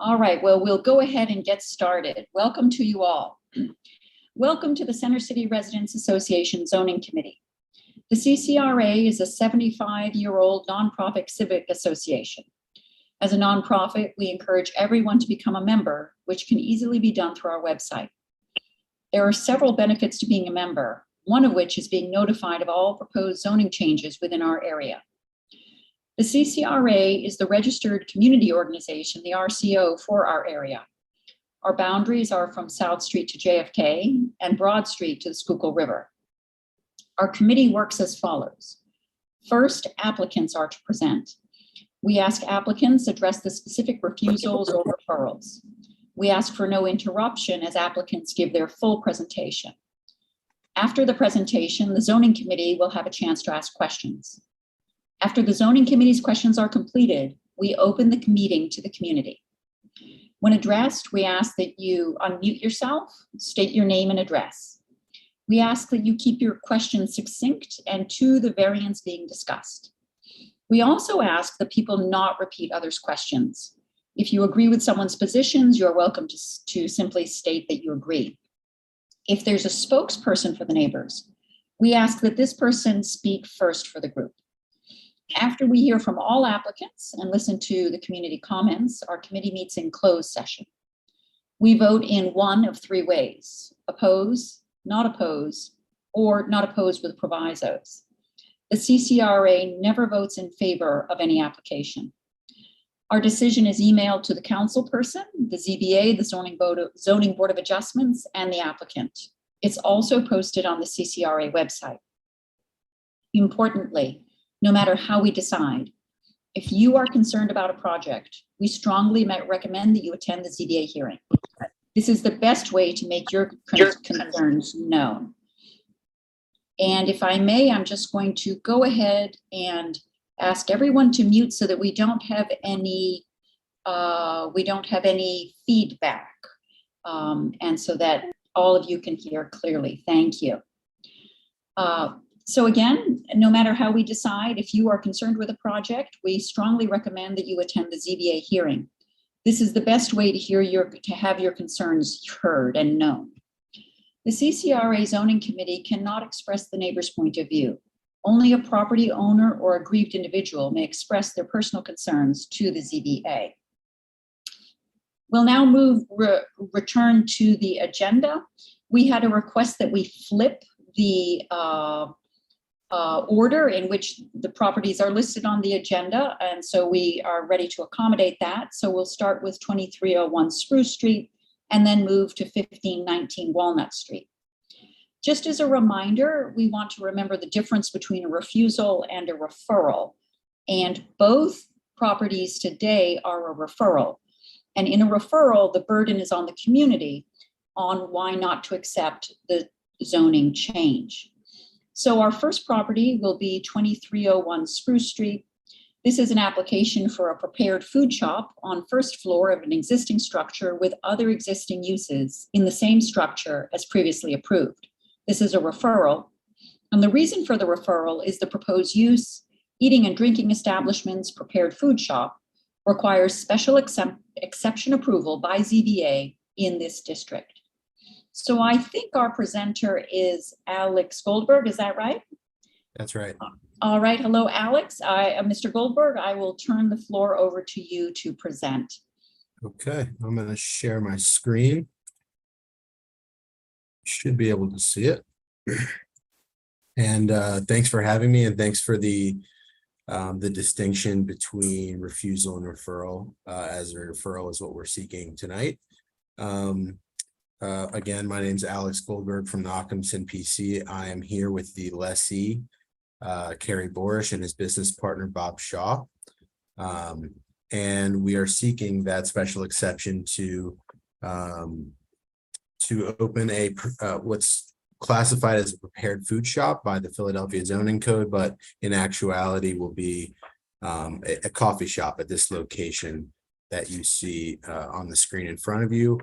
All right, well, we'll go ahead and get started. Welcome to you all. Welcome to the Center City Residents Association Zoning Committee. The CCRA is a 75-year-old nonprofit civic association. As a nonprofit, we encourage everyone to become a member, which can easily be done through our website. There are several benefits to being a member, one of which is being notified of all proposed zoning changes within our area. The CCRA is the registered community organization, the RCO, for our area. Our boundaries are from South Street to JFK and Broad Street to the Schuylkill River. Our committee works as follows. First, applicants are to present. We ask applicants address the specific refusals or referrals. We ask for no interruption as applicants give their full presentation. After the presentation, the zoning committee will have a chance to ask questions. After the zoning committee's questions are completed, we open the meeting to the community. When addressed, we ask that you unmute yourself, state your name and address. We ask that you keep your questions succinct and to the variance being discussed. We also ask that people not repeat others' questions. If you agree with someone's positions, you're welcome to simply state that you agree. If there's a spokesperson for the neighbors, we ask that this person speak first for the group. After we hear from all applicants and listen to the community comments, our committee meets in closed session. We vote in one of three ways: oppose, not oppose, or not oppose with provisos. The CCRA never votes in favor of any application. Our decision is emailed to the council person, the ZBA, the Zoning Board of Adjustments, and the applicant. It's also posted on the CCRA website. Importantly, no matter how we decide, if you are concerned about a project, we strongly recommend that you attend the ZBA hearing. This is the best way to make your concerns known. And if I may, I'm just going to go ahead and ask everyone to mute so that we don't have any feedback, and so that all of you can hear clearly. Thank you. So again, no matter how we decide, if you are concerned with a project, we strongly recommend that you attend the ZBA hearing. This is the best way to have your concerns heard and known. The CCRA Zoning Committee cannot express the neighbor's point of view. Only a property owner or aggrieved individual may express their personal concerns to the ZBA. We'll now return to the agenda. We had a request that we flip the order in which the properties are listed on the agenda, and so we are ready to accommodate that. So we'll start with 2301 Spruce Street and then move to 1519 Walnut Street. Just as a reminder, we want to remember the difference between a refusal and a referral. And both properties today are a referral. And in a referral, the burden is on the community on why not to accept the zoning change. So our first property will be 2301 Spruce Street. This is an application for a prepared food shop on first floor of an existing structure with other existing uses in the same structure as previously approved. This is a referral. And the reason for the referral is the proposed use, eating and drinking establishments, prepared food shop, requires special exception approval by ZBA in this district. So I think our presenter is Alex Goldberg, is that right? That's right. All right, hello, Alex. Mr. Goldberg, I will turn the floor over to you to present. Okay, I'm going to share my screen. Should be able to see it. And thanks for having me, and thanks for the distinction between refusal and referral, as a referral is what we're seeking tonight. Again, my name is Alex Goldberg from Knockhamson PC. I am here with the lessee, Kerry Borish, and his business partner, Bob Shaw. And we are seeking that special exception to open a what's classified as a prepared food shop by the Philadelphia Zoning Code, but in actuality will be a coffee shop at this location that you see on the screen in front of you.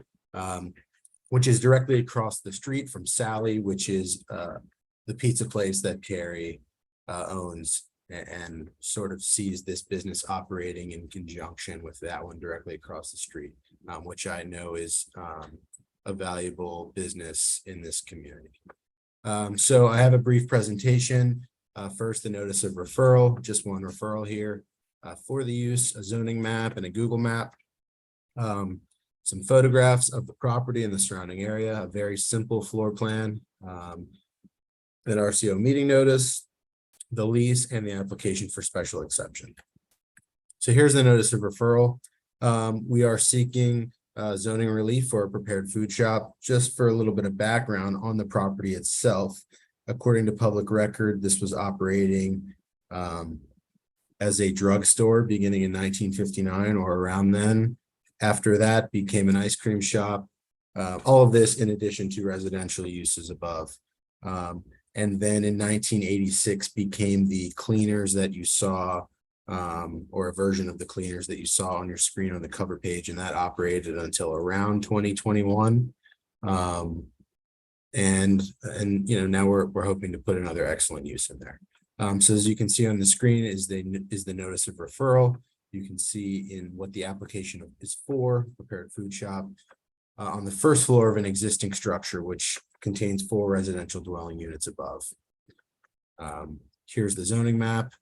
Which is directly across the street from Sally, which is the pizza place that Kerry owns and sort of sees this business operating in conjunction with that one directly across the street. which I know is a valuable business in this community. So I have a brief presentation. First, the notice of referral, just one referral here for the use, a zoning map and a Google map. Some photographs of the property and the surrounding area, a very simple floor plan, an RCO meeting notice, the lease, and the application for special exception. So here's the notice of referral. We are seeking zoning relief for a prepared food shop. Just for a little bit of background on the property itself, according to public record, this was operating as a drugstore beginning in 1959 or around then. After that, became an ice cream shop. All of this in addition to residential uses above. And then in 1986 became the cleaners that you saw, or a version of the cleaners that you saw on your screen on the cover page, and that operated until around 2021. And you know, now we're hoping to put another excellent use in there. So as you can see on the screen is the notice of referral. You can see in what the application is for, prepared food shop, on the first floor of an existing structure, which contains 4 residential dwelling units above. Here's the zoning map.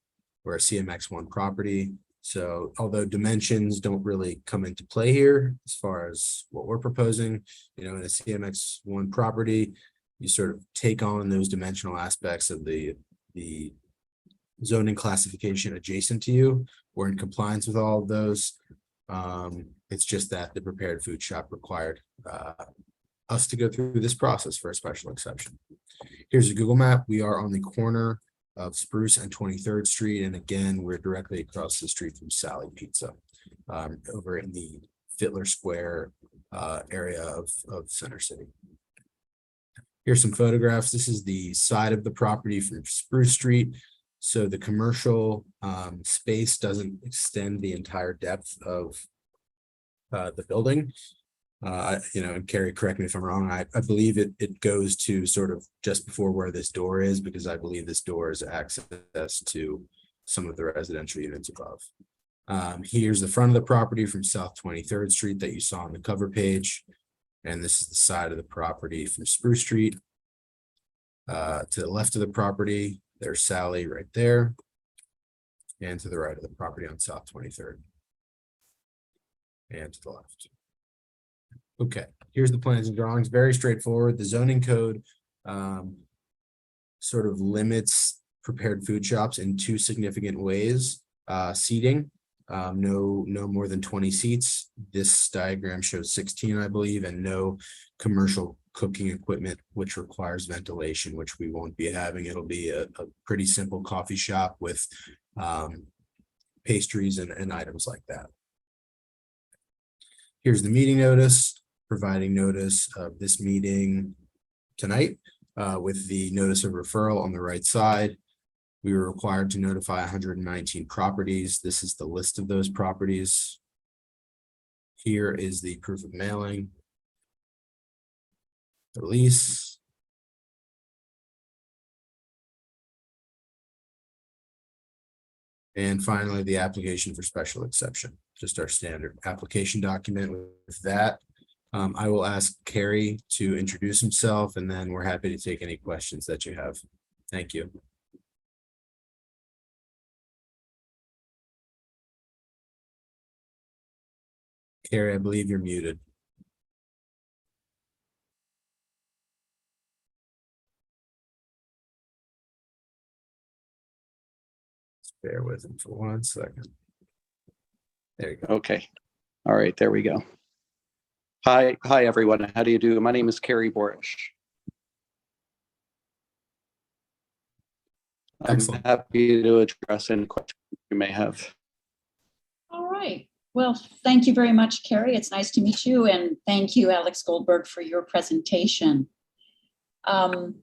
We're a CMX1 property. So although dimensions don't really come into play here, as far as what we're proposing, you know, in a CMX1 property, you sort of take on those dimensional aspects of the zoning classification adjacent to you. We're in compliance with all of those. It's just that the prepared food shop required us to go through this process for a special exception. Here's a Google map. We are on the corner of Spruce and 23rd Street. And again, we're directly across the street from Sally Pizza, over in the Fittler Square area of Center City. Here's some photographs. This is the side of the property from Spruce Street. So the commercial space doesn't extend the entire depth of the building. You know, and Carrie, correct me if I'm wrong. I believe it goes to sort of just before where this door is, because I believe this door is access to some of the residential units above. Here's the front of the property from South 23rd Street that you saw on the cover page. And this is the side of the property from Spruce Street. To the left of the property, there's Sally right there. And to the right of the property on South 23rd. And to the left. Okay, here's the plans and drawings, very straightforward. The zoning code sort of limits prepared food shops in 2 significant ways. Seating, no more than 20 seats. This diagram shows 16, I believe, and no commercial cooking equipment, which requires ventilation, which we won't be having. It'll be a pretty simple coffee shop with pastries and items like that. Here's the meeting notice, providing notice of this meeting tonight with the notice of referral on the right side. We were required to notify 119 properties. This is the list of those properties. Here is the proof of mailing, the lease, and finally the application for special exception. Just our standard application document. With that, I will ask Carrie to introduce himself, and then we're happy to take any questions that you have. Thank you. Carrie, I believe you're muted. Just bear with him for 1 second. There you go. Okay. All right, there we go. Hi, everyone. How do you do? My name is Carrie Borish. I'm Excellent. happy to address any questions you may have. All right. Well, thank you very much, Carrie. It's nice to meet you. And thank you, Alex Goldberg, for your presentation. Mr.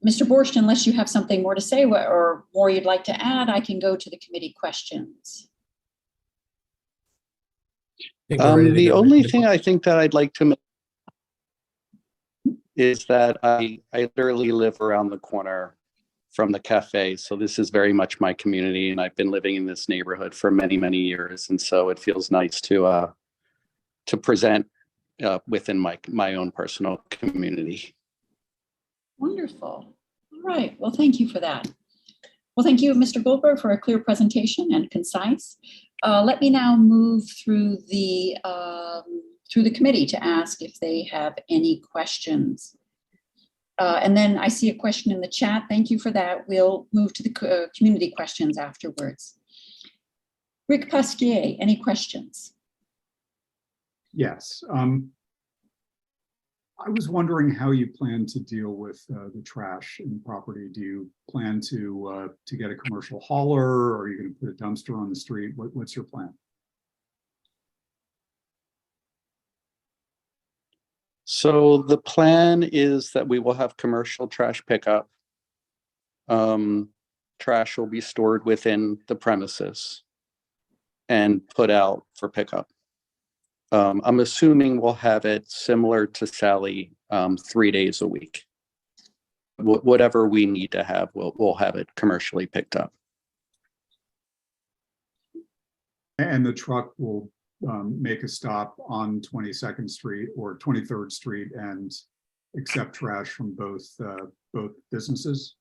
Borscht, unless you have something more to say or more you'd like to add, I can go to the committee questions. The only thing I think that I'd like to make is that I literally live around the corner from the cafe. So this is very much my community, and I've been living in this neighborhood for many, many years. And so it feels nice to present within my own personal community. Wonderful. All right. Well, thank you for that. Well, thank you, Mr. Goldberg, for a clear presentation and concise. Let me now move through the committee to ask if they have any questions. And then I see a question in the chat. Thank you for that. We'll move to the community questions afterwards. Rick Pasquier, any questions? Yes. I was wondering how you plan to deal with the trash in the property. Do you plan to get a commercial hauler, or are you going to put a dumpster on the street? What's your plan? So the plan is that we will have commercial trash pickup. Trash will be stored within the premises and put out for pickup. I'm assuming we'll have it similar to Sally, 3 days a week. Whatever we need to have, we'll have it commercially picked up. And the truck will make a stop on 22nd Street or 23rd Street and accept trash from both businesses?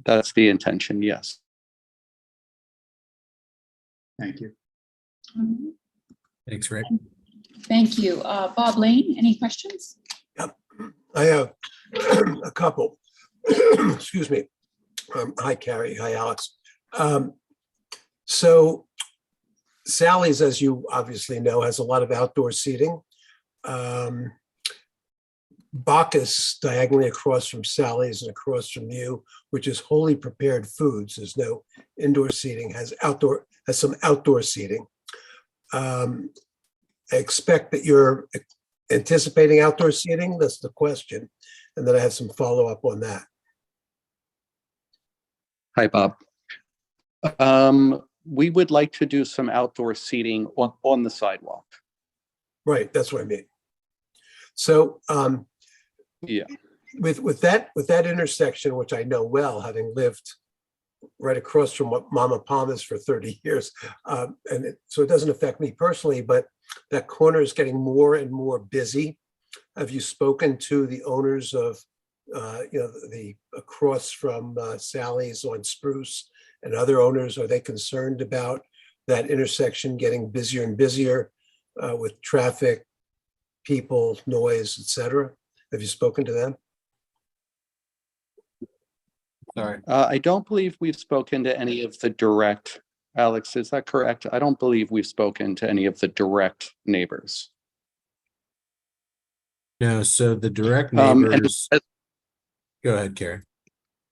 That's the intention, yes. Thank you. Thanks, Rick. Thank you. Bob Lane, any questions? Yep, I have a couple. Excuse me. Hi, Carrie. Hi, Alex. So Sally's, as you obviously know, has a lot of outdoor seating. Bacchus, diagonally across from Sally's and across from you, which is wholly prepared foods. There's no indoor seating, has some outdoor seating. I expect that you're anticipating outdoor seating. That's the question. And then I have some follow-up on that. Hi, Bob. We would like to do some outdoor seating on the sidewalk. Right, that's what I mean. So Yeah. with that intersection, which I know well, having lived right across from Mama Palmas for 30 years, so it doesn't affect me personally, but that corner is getting more and more busy. Have you spoken to the owners of the across from Sally's on Spruce and other owners? Are they concerned about that intersection getting busier and busier with traffic, people, noise, etc.? Have you spoken to them? Sorry. I don't believe we've spoken to any of the direct, Alex, is that correct? I don't believe we've spoken to any of the direct neighbors. No, so the direct And- neighbors. Go ahead, Carrie.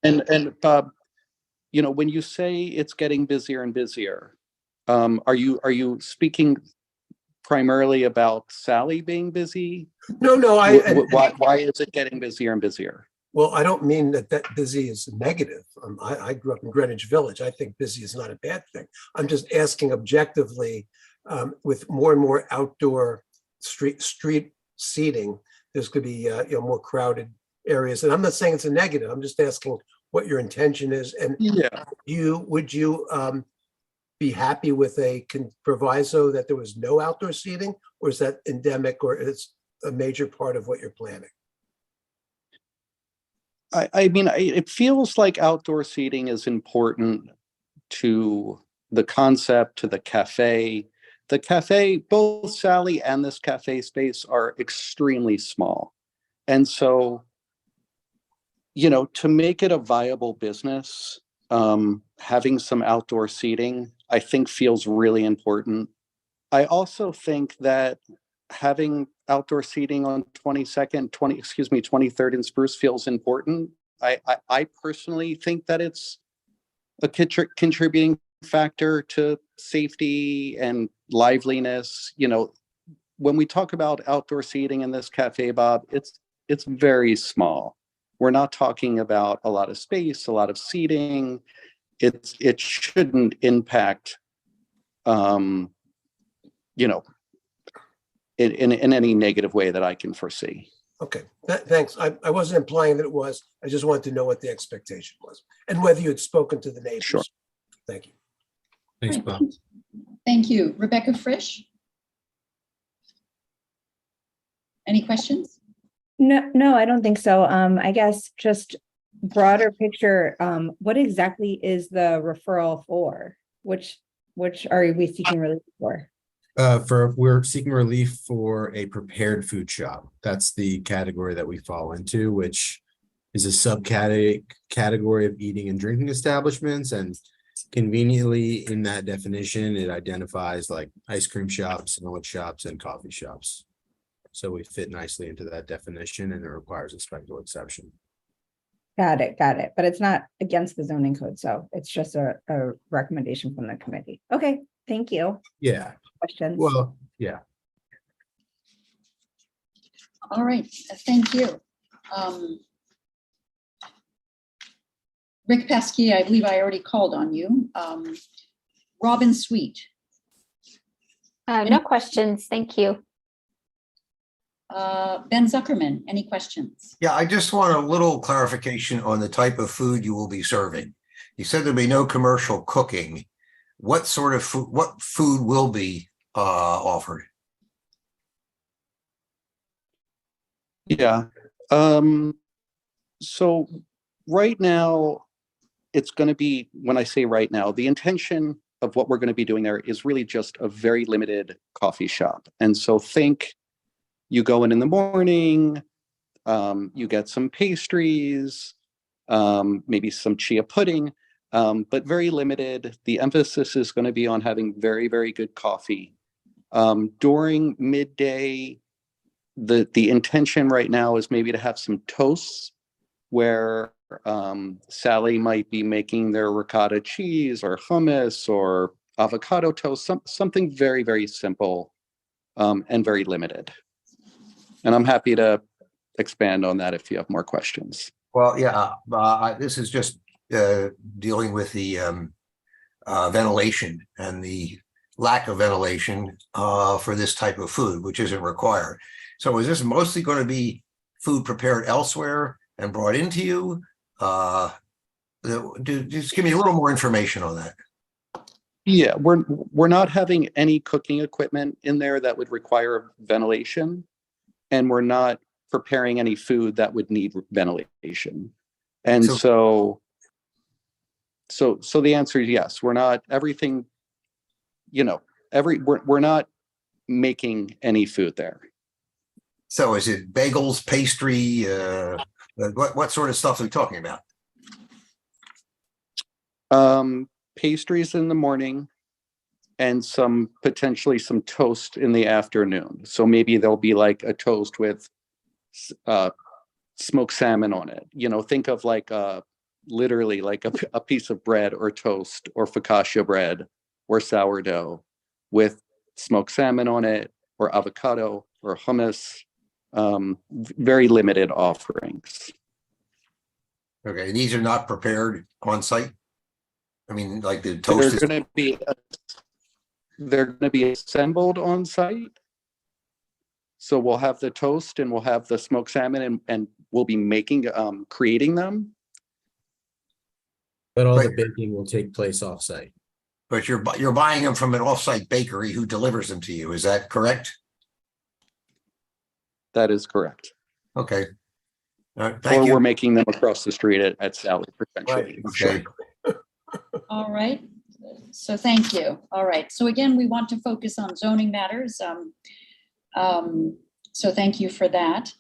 And Bob, when you say it's getting busier and busier, are you speaking primarily about Sally being busy? No. Why is it getting busier and busier? Well, I don't mean that busy is negative. I grew up in Greenwich Village. I think busy is not a bad thing. I'm just asking objectively, with more and more outdoor street seating, there's going to be more crowded areas. And I'm not saying it's a negative. I'm just asking what your intention is. And Yeah. would you be happy with a proviso that there was no outdoor seating, or is that endemic, or it's a major part of what you're planning? I mean, it feels like outdoor seating is important to the concept, to the cafe. The cafe, both Sally and this cafe space are extremely small. And so, to make it a viable business, having some outdoor seating, I think feels really important. I also think that having outdoor seating on 23rd and Spruce feels important. I personally think that it's a contributing factor to safety and liveliness. When we talk about outdoor seating in this cafe, Bob, it's very small. We're not talking about a lot of space, a lot of seating. It shouldn't impact, in any negative way that I can foresee. Okay, thanks. I wasn't implying that it was. I just wanted to know what the expectation was and whether you had spoken to the neighbors. Sure. Thank you. Thanks, Great, Bob. Thank you. Rebecca Frisch? Any questions? No, I don't think so. I guess just broader picture, what exactly is the referral for? Which are we seeking relief for? We're seeking relief for a prepared food shop. That's the category that we fall into, which is a subcategory of eating and drinking establishments. And conveniently in that definition, it identifies like ice cream shops, sandwich shops, and coffee shops. So we fit nicely into that definition, and it requires a special exception. Got it. But it's not against the zoning code, so it's just a recommendation from the committee. Okay, thank you. Yeah, Questions? well, yeah. All right, thank you. Rick Pesky, I believe I already called on you. Robin Sweet, No questions, thank you. Ben Zuckerman, any questions? Yeah, I just want a little clarification on the type of food you will be serving. You said there'll be no commercial cooking. What sort of food, what food will be offered? Yeah. So right now, it's going to be, when I say right now, the intention of what we're going to be doing there is really just a very limited coffee shop. And so think you go in the morning, you get some pastries, maybe some chia pudding, but very limited. The emphasis is going to be on having very, very good coffee. During midday, the intention right now is maybe to have some toasts where Sally might be making their ricotta cheese or hummus or avocado toast, something very, very simple and very limited. And I'm happy to expand on that if you have more questions. Well, yeah, this is just dealing with the ventilation and the lack of ventilation for this type of food, which isn't required. So is this mostly going to be food prepared elsewhere and brought into you? Just give me a little more information on that. Yeah, we're not having any cooking equipment in there that would require ventilation, and we're not preparing any food that would need ventilation. And so the answer is yes. We're not everything, we're not making any food there. So is it bagels, pastry? What sort of stuff are we talking about? Pastries in the morning and potentially some toast in the afternoon. So maybe there'll be like a toast with smoked salmon on it. Think of like literally like a piece of bread or toast or focaccia bread or sourdough with smoked salmon on it or avocado or hummus. Very limited offerings. Okay, these are not prepared on site. I mean, like the toast They're going to be assembled on site. So we'll have the toast and we'll have the smoked salmon and we'll be creating them. But all the baking will take place off-site. But you're buying them from an off-site bakery who delivers them to you. Is that correct? That is correct. Okay. Thank Or you. we're making them across the street at Sally potentially. Right. Okay. All right, so thank you. All right, so again, we want to focus on zoning matters. So thank you for that.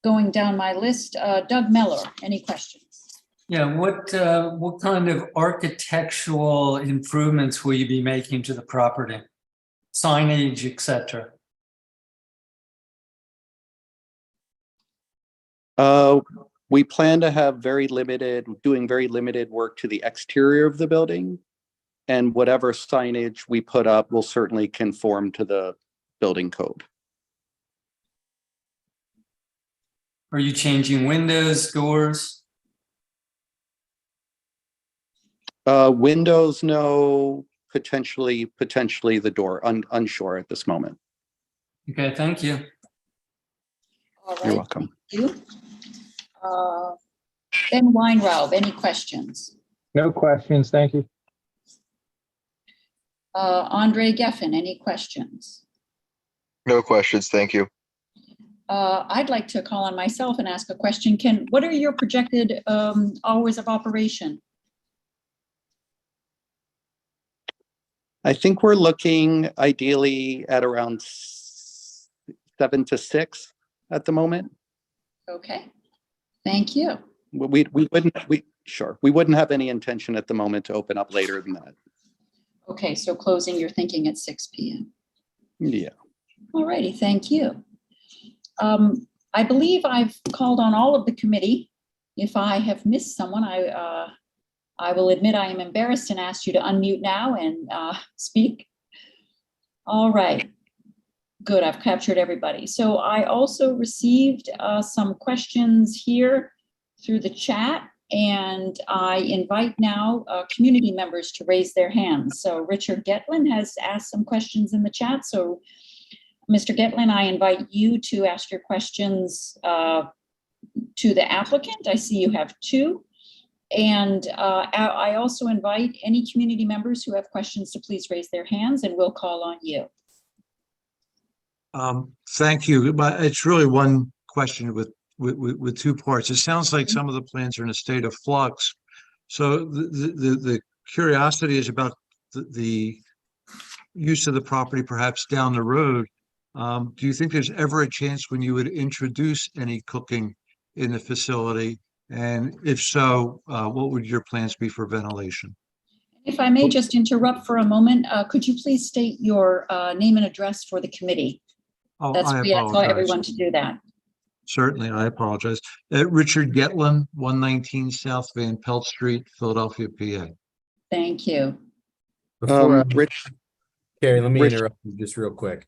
Going down my list, Doug Meller, any questions? Yeah, what kind of architectural improvements will you be making to the property? Signage, etc. We plan to have doing very limited work to the exterior of the building, and whatever signage we put up will certainly conform to the building code. Are you changing windows, doors? Windows, no. Potentially the door. Unsure at this moment. Okay, thank you. All You're right, welcome. thank you. Ben Weinraub, any questions? No questions, thank you. Andre Geffen, any questions? No questions, thank you. I'd like to call on myself and ask a question. What are your projected hours of operation? I think we're looking ideally at around 7 to 6 at the moment. Okay, thank you. We wouldn't have any intention at the moment to open up later than that. Okay, so closing, you're thinking at 6 p.m. Yeah. All righty, thank you. I believe I've called on all of the committee. If I have missed someone, I will admit I am embarrassed and ask you to unmute now and speak. All right, good, I've captured everybody. So I also received some questions here through the chat, and I invite now community members to raise their hands. So Richard Getlin has asked some questions in the chat. So Mr. Getlin, I invite you to ask your questions to the applicant. I see you have 2. And I also invite any community members who have questions to please raise their hands, and we'll call on you. Thank you. But it's really one question with 2 parts. It sounds like some of the plans are in a state of flux. So the curiosity is about the use of the property perhaps down the road. Do you think there's ever a chance when you would introduce any cooking in the facility? And if so, what would your plans be for ventilation? If I may just interrupt for a moment, could you please state your name and address for the committee? Oh, That's I free. I tell apologize. everyone to do that. Certainly, I apologize. Richard Getlin, 119 South Van Pelt Street, Philadelphia, PA. Thank you. Before Rich, Carrie, let me Rich- interrupt you just real quick.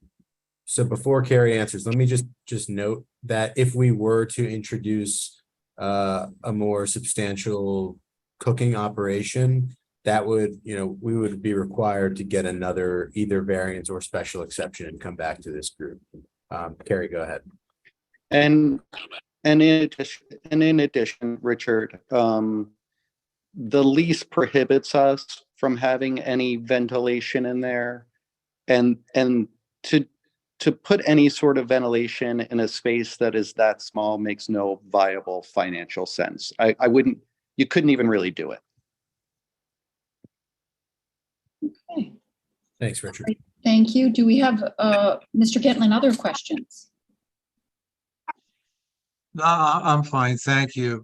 So before Carrie answers, let me just note that if we were to introduce a more substantial cooking operation, that would, we would be required to get another either variance or special exception and come back to this group. Carrie, go ahead. And in addition, Richard, the lease prohibits us from having any ventilation in there, and to put any sort of ventilation in a space that is that small makes no viable financial sense. You couldn't even really do it. Okay. Thanks, Richard. Thank you. Do we have, Mr. Getlin, other questions? No, I'm fine. Thank you.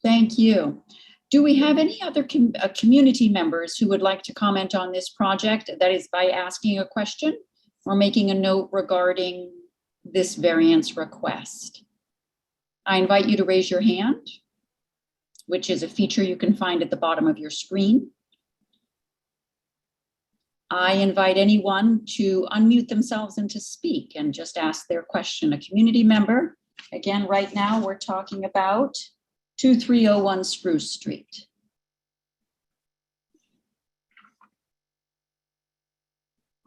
Thank you. Do we have any other community members who would like to comment on this project? That is by asking a question or making a note regarding this variance request. I invite you to raise your hand, which is a feature you can find at the bottom of your screen. I invite anyone to unmute themselves and to speak and just ask their question. A community member, again, right now we're talking about 2301 Spruce Street.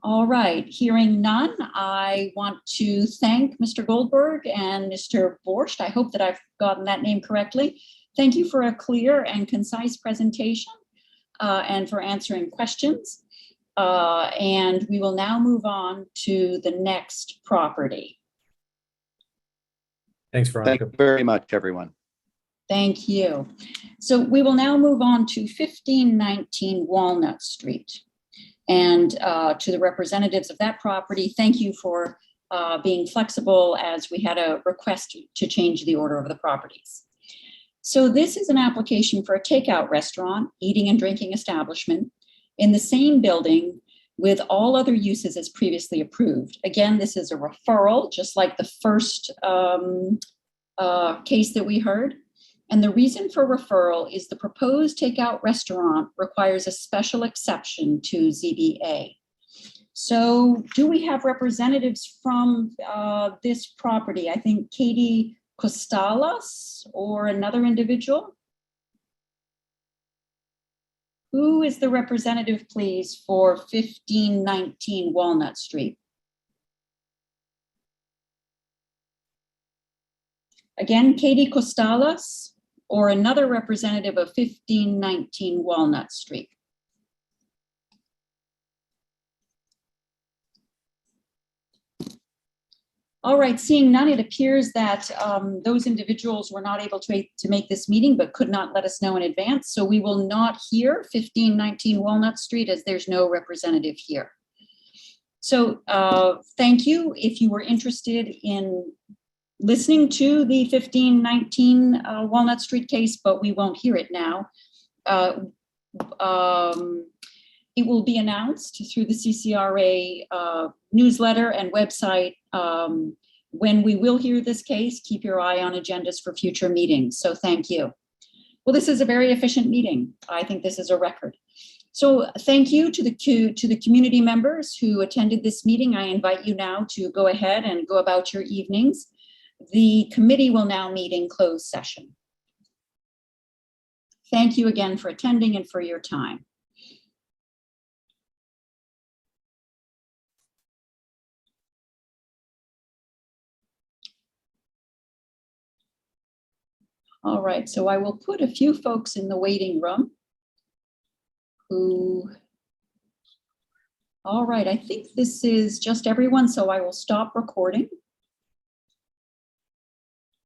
All right, hearing none, I want to thank Mr. Goldberg and Mr. Borscht. I hope that I've gotten that name correctly. Thank you for a clear and concise presentation and for answering questions. And we will now move on to the next property. Thanks, Thank Veronica. you very much, everyone. Thank you. So we will now move on to 1519 Walnut Street. And to the representatives of that property, thank you for being flexible as we had a request to change the order of the properties. So this is an application for a takeout restaurant, eating and drinking establishment in the same building with all other uses as previously approved. Again, this is a referral, just like the first case that we heard. And the reason for referral is the proposed takeout restaurant requires a special exception to ZBA. So do we have representatives from this property? I think Katie Costalas or another individual? Who is the representative, please, for 1519 Walnut Street? Again, Katie Costales or another representative of 1519 Walnut Street. All right, seeing none, it appears that those individuals were not able to make this meeting, but could not let us know in advance. So we will not hear 1519 Walnut Street as there's no representative here. So thank you. If you were interested in listening to the 1519 Walnut Street case, but we won't hear it now. It will be announced through the CCRA newsletter and website when we will hear this case. Keep your eye on agendas for future meetings. So thank you. Well, this is a very efficient meeting. I think this is a record. So thank you to the community members who attended this meeting. I invite you now to go ahead and go about your evenings. The committee will now meet in closed session. Thank you again for attending and for your time. All right, so I will put a few folks in the waiting room who, all right, I think this is just everyone, so I will stop recording.